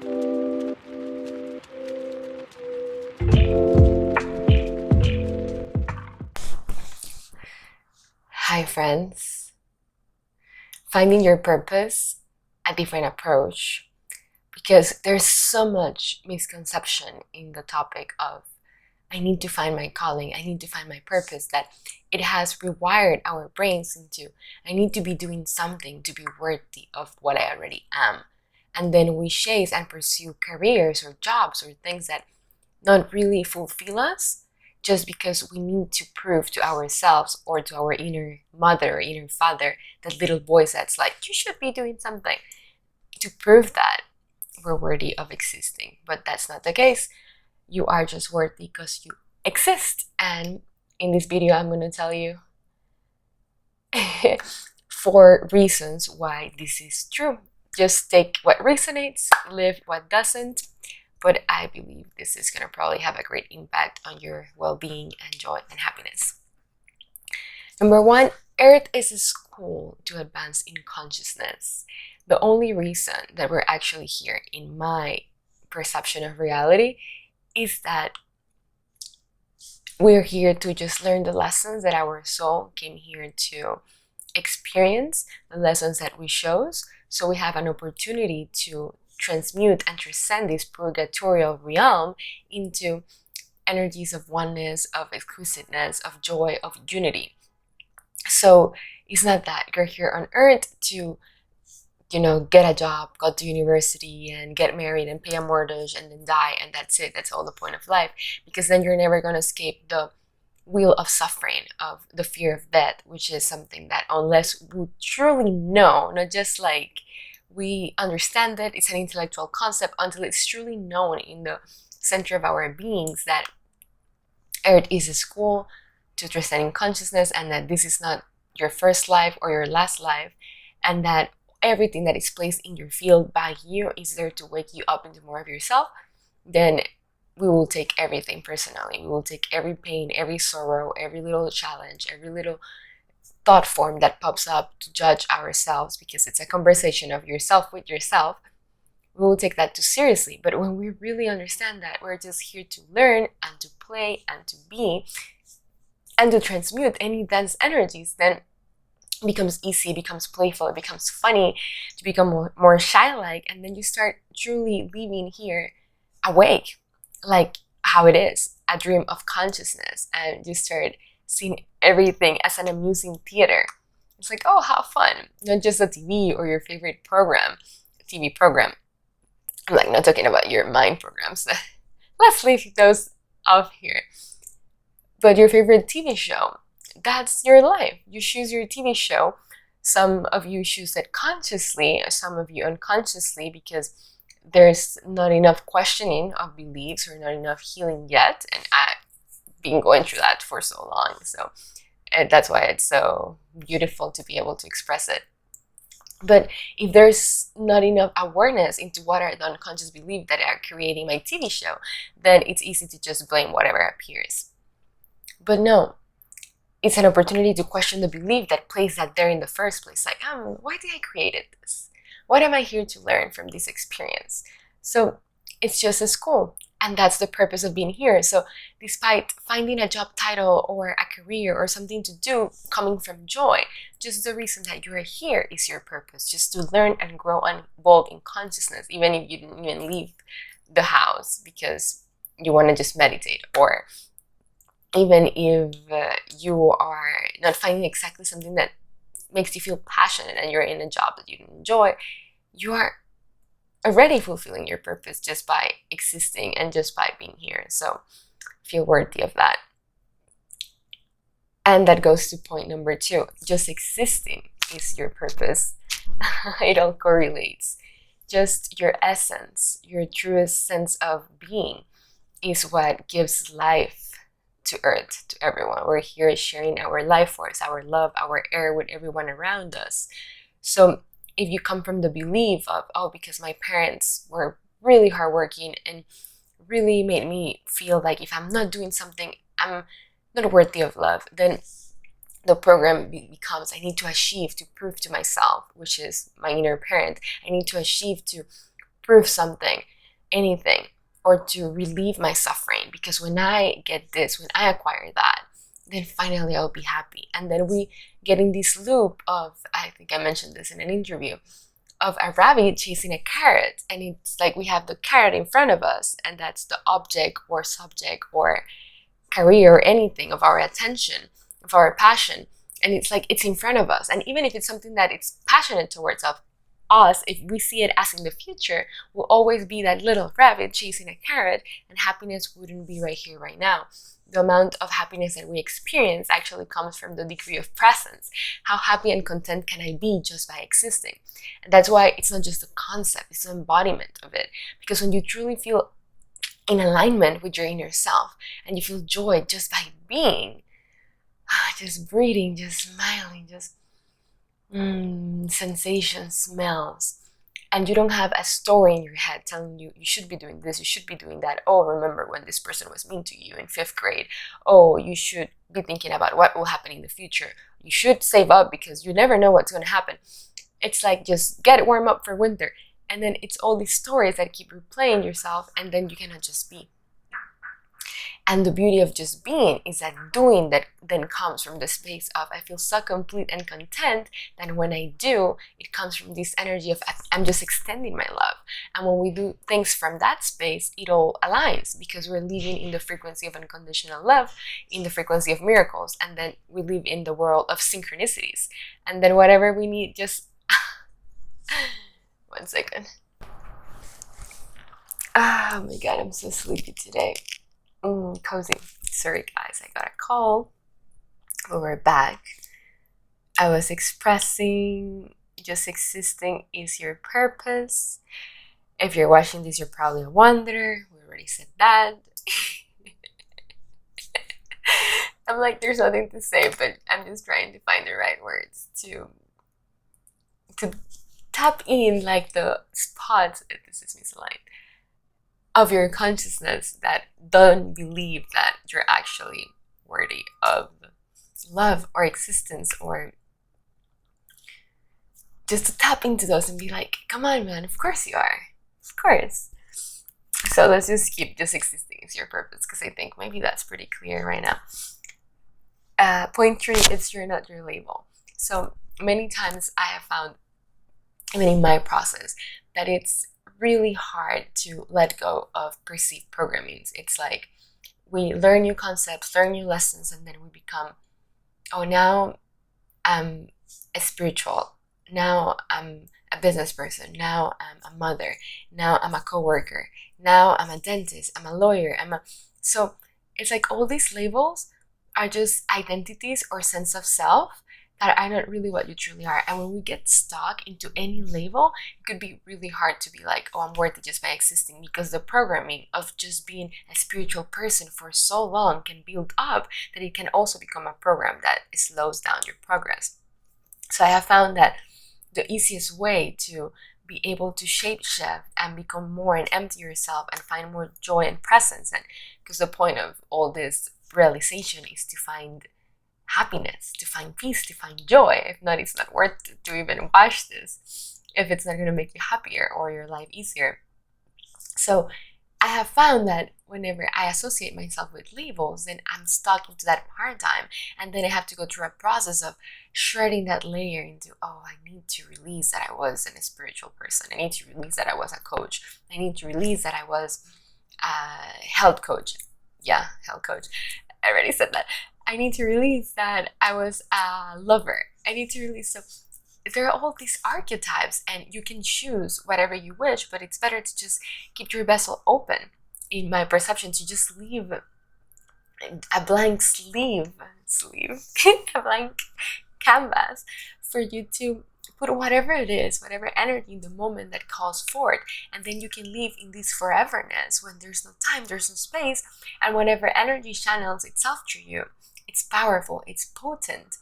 Hi friends, finding your purpose, a different approach, because there's so much misconception in the topic of I need to find my calling, I need to find my purpose, that it has rewired our brains into I need to be doing something to be worthy of what I already am. And then we chase and pursue careers or jobs or things that not really fulfill us just because we need to prove to ourselves or to our inner mother or inner father, that little voice that's like, you should be doing something, to prove that we're worthy of existing. But that's not the case. You are just worthy because you exist. And in this video, I'm going to tell you 4 reasons why this is true. Just take what resonates, leave what doesn't. But I believe this is going to probably have a great impact on your well-being and joy and happiness. Number 1, Earth is a school to advance in consciousness. The only reason that we're actually here, in my perception of reality, is that we're here to just learn the lessons that our soul came here to experience, the lessons that we chose. So we have an opportunity to transmute and transcend this purgatorial realm into energies of oneness, of exquisiteness, of joy, of unity. So it's not that you're here on earth to, get a job, go to university and get married and pay a mortgage and then die and that's it. That's all the point of life, because then you're never going to escape the wheel of suffering, of the fear of death, which is something that unless we truly know, not just like we understand it, it's an intellectual concept, until it's truly known in the center of our beings that Earth is a school to transcending consciousness, and that this is not your first life or your last life, and that everything that is placed in your field by you is there to wake you up into more of yourself, then we will take everything personally. We will take every pain, every sorrow, every little challenge, every little thought form that pops up to judge ourselves, because it's a conversation of yourself with yourself. We will take that too seriously. But when we really understand that we're just here to learn and to play and to be and to transmute any dense energies, then it becomes easy, it becomes playful, it becomes funny, to become more shy-like, and then you start truly living here awake, like how it is, a dream of consciousness, and you start seeing everything as an amusing theater. It's like, oh, how fun, not just a TV or your favorite program, TV program. I'm like not talking about your mind programs. Let's leave those off here. But your favorite TV show, that's your life. You choose your TV show. Some of you choose it consciously, some of you unconsciously, because there's not enough questioning of beliefs or not enough healing yet. And I've been going through that for so long. So that's why it's so beautiful to be able to express it. But if there's not enough awareness into what are the unconscious beliefs that are creating my TV show, then it's easy to just blame whatever appears. But no, it's an opportunity to question the belief that placed that there in the first place. Like, why did I create this? What am I here to learn from this experience? So it's just a school, and that's the purpose of being here. So despite finding a job title or a career or something to do coming from joy, just the reason that you're here is your purpose, just to learn and grow and evolve in consciousness, even if you didn't even leave the house because you want to just meditate, or even if you are not finding exactly something that makes you feel passionate and you're in a job that you enjoy, you are already fulfilling your purpose just by existing and just by being here. So feel worthy of that. And that goes to point number 2. Just existing is your purpose. It all correlates. Just your essence, your truest sense of being is what gives life to earth, to everyone. We're here sharing our life force, our love, our air with everyone around us. So if you come from the belief of, oh, because my parents were really hardworking and really made me feel like if I'm not doing something, I'm not worthy of love, then the program becomes, I need to achieve, to prove to myself, which is my inner parent. I need to achieve to prove something, anything, or to relieve my suffering, because when I get this, when I acquire that, then finally I'll be happy. And then we get in this loop of, I think I mentioned this in an interview, of a rabbit chasing a carrot, and it's like we have the carrot in front of us, and that's the object or subject or career or anything of our attention, of our passion, and it's like it's in front of us. And even if it's something that it's passionate towards of us, if we see it as in the future, will always be that little rabbit chasing a carrot, and happiness wouldn't be right here, right now. The amount of happiness that we experience actually comes from the degree of presence. How happy and content can I be just by existing? And that's why it's not just a concept, it's an embodiment of it. Because when you truly feel in alignment with your inner self, and you feel joy just by being, just breathing, just smiling, just sensations, smells, and you don't have a story in your head telling you you should be doing this, you should be doing that. Oh, remember when this person was mean to you in 5th grade. Oh, you should be thinking about what will happen in the future. You should save up because you never know what's going to happen. It's like just get warm up for winter. And then it's all these stories that keep replaying yourself, and then you cannot just be. And the beauty of just being is that doing that then comes from the space of I feel so complete and content that when I do, it comes from this energy of I'm just extending my love. And when we do things from that space, it all aligns, because we're living in the frequency of unconditional love, in the frequency of miracles, and then we live in the world of synchronicities. And then whatever we need, just 1 second. Oh my god, I'm so sleepy today. Cozy. Sorry guys, I got a call. But we're back. I was expressing just existing is your purpose. If you're watching this, you're probably a wanderer. We already said that. I'm like, there's nothing to say, but I'm just trying to find the right words to tap in, like the spots, this is misaligned, of your consciousness that don't believe that you're actually worthy of love or existence, or just to tap into those and be like, come on man, of course you are, of course. So let's just keep just existing is your purpose, because I think maybe that's pretty clear right now. Point 3 is you're not your label. So many times I have found, even in my process, that it's really hard to let go of perceived programmings. It's like we learn new concepts, learn new lessons, and then we become, oh, now I'm a spiritual, now I'm a business person, now I'm a mother, now I'm a co-worker, now I'm a dentist, I'm a lawyer, so it's like all these labels are just identities or sense of self that are not really what you truly are. And when we get stuck into any label, it could be really hard to be like, oh, I'm worthy just by existing, because the programming of just being a spiritual person for so long can build up that it can also become a program that slows down your progress. So I have found that the easiest way to be able to shape shift and become more and empty yourself and find more joy and presence, and because the point of all this realization is to find happiness, to find peace, to find joy. If not, it's not worth it to even watch this if it's not going to make you happier or your life easier. So I have found that whenever I associate myself with labels, then I'm stuck into that paradigm, and then I have to go through a process of shredding that layer into, oh, I need to release that I was a spiritual person, I need to release that I was a coach, I need to release that I was a health coach. Yeah, health coach, I already said that. I need to release that I was a lover. I need to release. So there are all these archetypes, and you can choose whatever you wish, but it's better to just keep your vessel open. In my perception, to just leave a blank a blank canvas for you to put whatever it is, whatever energy in the moment that calls forth, and then you can live in this foreverness when there's no time, there's no space, and whenever energy channels itself through you, it's powerful, it's potent,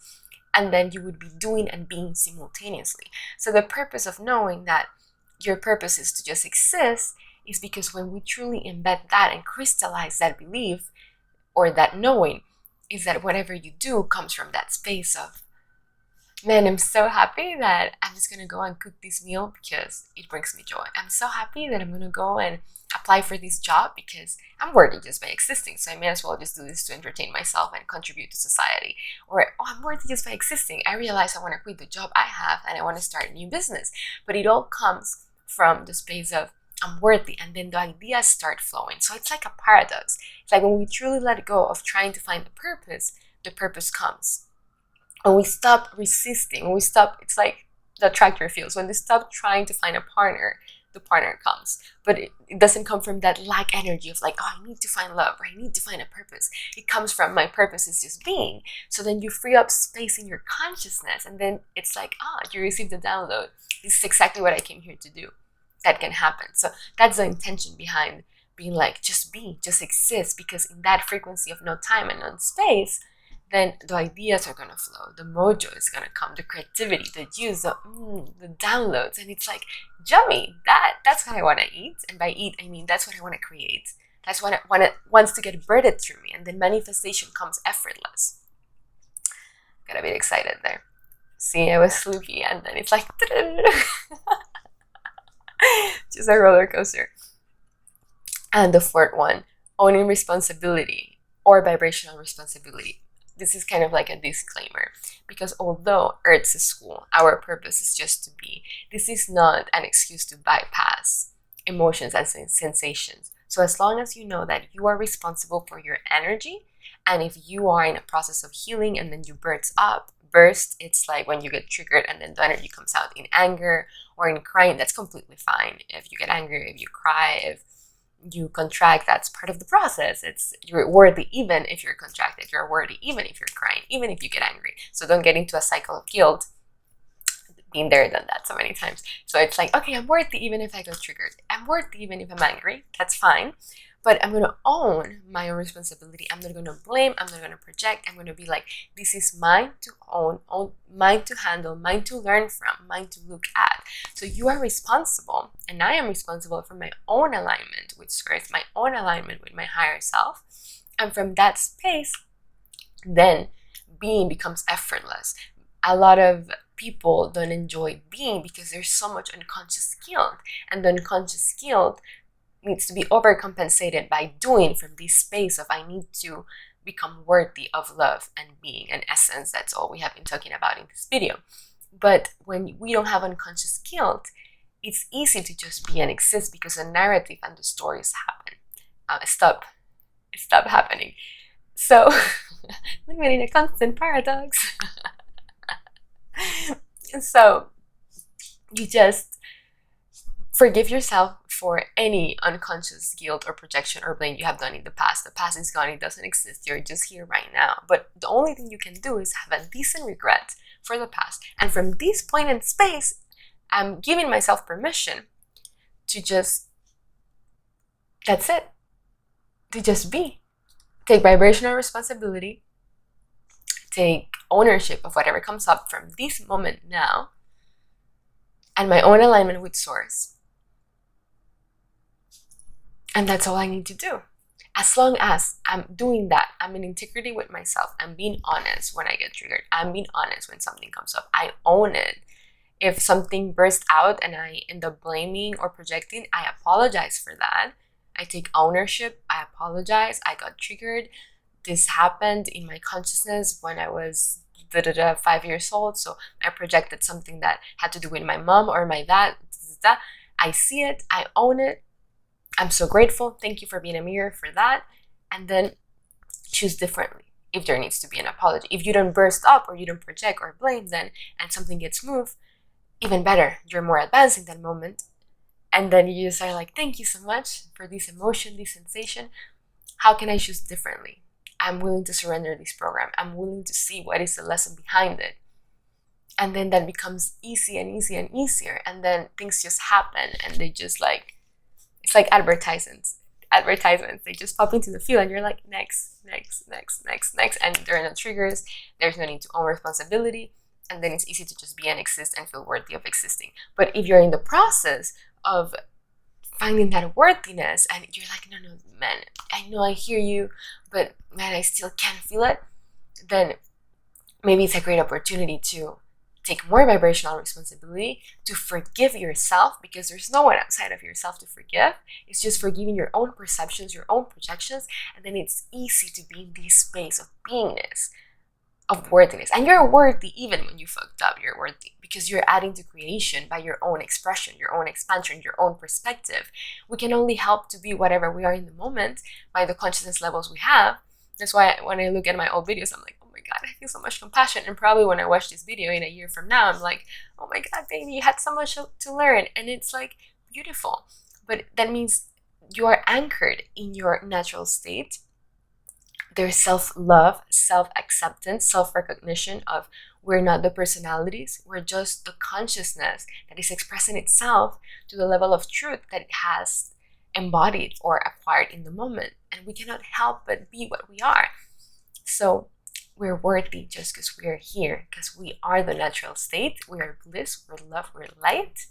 and then you would be doing and being simultaneously. So the purpose of knowing that your purpose is to just exist is because when we truly embed that and crystallize that belief or that knowing, is that whatever you do comes from that space of Man, I'm so happy that I'm just gonna go and cook this meal because it brings me joy. I'm so happy that I'm gonna go and apply for this job because I'm worthy just by existing. So I may as well just do this to entertain myself and contribute to society. Or, oh, I'm worthy just by existing. I realize I want to quit the job I have and I want to start a new business. But it all comes from the space of I'm worthy, and then the ideas start flowing. So it's like a paradox. It's like when we truly let go of trying to find the purpose comes. When we stop resisting, when we stop, it's like the tractor feels. When they stop trying to find a partner, the partner comes. But it doesn't come from that lack energy of like, oh, I need to find love, or I need to find a purpose. It comes from my purpose is just being. So then you free up space in your consciousness, and then it's like, you received the download. This is exactly what I came here to do. That can happen. So that's the intention behind being like, just be, just exist, because in that frequency of no time and no space, then the ideas are gonna flow, the mojo is gonna come, the creativity, the juice, the downloads, and it's like yummy. That's what I want to eat, and by eat I mean that's what I want to create. That's what wants to get birthed through me, and then manifestation comes effortless. Got a bit excited there. See, I was sleepy, and then it's like just a roller coaster. And the fourth one, owning responsibility or vibrational responsibility. This is kind of like a disclaimer, because although Earth's a school, our purpose is just to be. This is not an excuse to bypass emotions and sensations. So as long as you know that you are responsible for your energy, and if you are in a process of healing and then you burst, it's like when you get triggered and then the energy comes out in anger or in crying, that's completely fine. If you get angry, if you cry, if you contract, that's part of the process. You're worthy even if you're contracted. You're worthy even if you're crying, even if you get angry. So don't get into a cycle of guilt. Been there, done that so many times. So it's like, okay, I'm worthy even if I get triggered. I'm worthy even if I'm angry. That's fine. But I'm going to own my own responsibility. I'm not going to blame. I'm not going to project. I'm going to be like, this is mine to own, mine to handle, mine to learn from, mine to look at. So you are responsible, and I am responsible for my own alignment with Source, my own alignment with my higher self. And from that space, then being becomes effortless. A lot of people don't enjoy being because there's so much unconscious guilt, and the unconscious guilt needs to be overcompensated by doing from this space of I need to become worthy of love and being an essence. That's all we have been talking about in this video. But when we don't have unconscious guilt, it's easy to just be and exist because the narrative and the stories happen. Stop happening. So living in a constant paradox. So you just forgive yourself for any unconscious guilt or projection or blame you have done in the past. The past is gone, it doesn't exist, you're just here right now. But the only thing you can do is have a decent regret for the past. And from this point in space, I'm giving myself permission to just, that's it, to just be. Take vibrational responsibility, take ownership of whatever comes up from this moment now, and my own alignment with Source. And that's all I need to do. As long as I'm doing that, I'm in integrity with myself. I'm being honest when I get triggered. I'm being honest when something comes up. I own it. If something bursts out and I end up blaming or projecting, I apologize for that. I take ownership. I apologize. I got triggered. This happened in my consciousness when I was 5 years old. So I projected something that had to do with my mom or my dad. I see it. I own it. I'm so grateful. Thank you for being a mirror for that. And then choose differently if there needs to be an apology. If you don't burst up or you don't project or blame, then and something gets moved, even better. You're more advanced in that moment. And then you just are like, thank you so much for this emotion, this sensation. How can I choose differently? I'm willing to surrender this program. I'm willing to see what is the lesson behind it. And then that becomes easy and easy and easier. And then things just happen and they just like, it's like advertisements. They just pop into the field and you're like, next. And there are no triggers. There's no need to own responsibility. And then it's easy to just be and exist and feel worthy of existing. But if you're in the process of finding that worthiness and you're like, no, man, I know I hear you, but man, I still can't feel it, then maybe it's a great opportunity to take more vibrational responsibility, to forgive yourself, because there's no one outside of yourself to forgive. It's just forgiving your own perceptions, your own projections, and then it's easy to be in this space of beingness, of worthiness. And you're worthy even when you fucked up. You're worthy because you're adding to creation by your own expression, your own expansion, your own perspective. We can only help to be whatever we are in the moment by the consciousness levels we have. That's why when I look at my old videos, I'm like, oh my God, I feel so much compassion. And probably when I watch this video in a year from now, I'm like, oh my God, baby, you had so much to learn. And it's like beautiful. But that means you are anchored in your natural state. There's self-love, self-acceptance, self-recognition of we're not the personalities, we're just the consciousness that is expressing itself to the level of truth that it has embodied or acquired in the moment. And we cannot help but be what we are. So we're worthy just because we are here, because we are the natural state. We are bliss, we're love, we're light.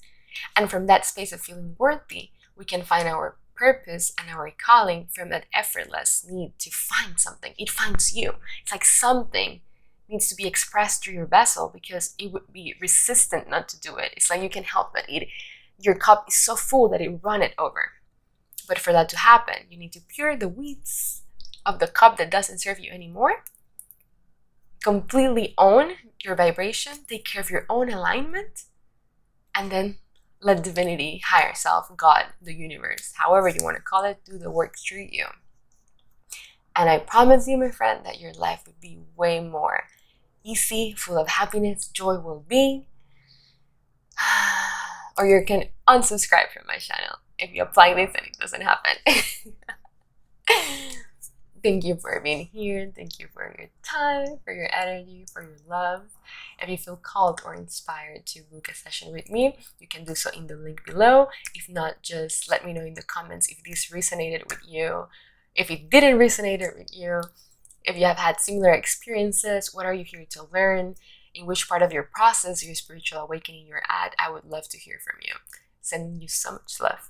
And from that space of feeling worthy, we can find our purpose and our calling from that effortless need to find something. It finds you. It's like something needs to be expressed through your vessel because it would be resistant not to do it. It's like you can help it. Your cup is so full that it run it over. But for that to happen, you need to pure the weeds of the cup that doesn't serve you anymore. Completely own your vibration, take care of your own alignment, and then let divinity, higher self, God, the universe, however you want to call it, do the work through you. And I promise you, my friend, that your life would be way more easy, full of happiness, joy, well-being. Or you can unsubscribe from my channel if you apply this and it doesn't happen. Thank you for being here. Thank you for your time, for your energy, for your love. If you feel called or inspired to book a session with me, you can do so in the link below. If not, just let me know in the comments if this resonated with you, if it didn't resonate with you, if you have had similar experiences, what are you here to learn, in which part of your process, your spiritual awakening you're at. I would love to hear from you. Sending you so much love.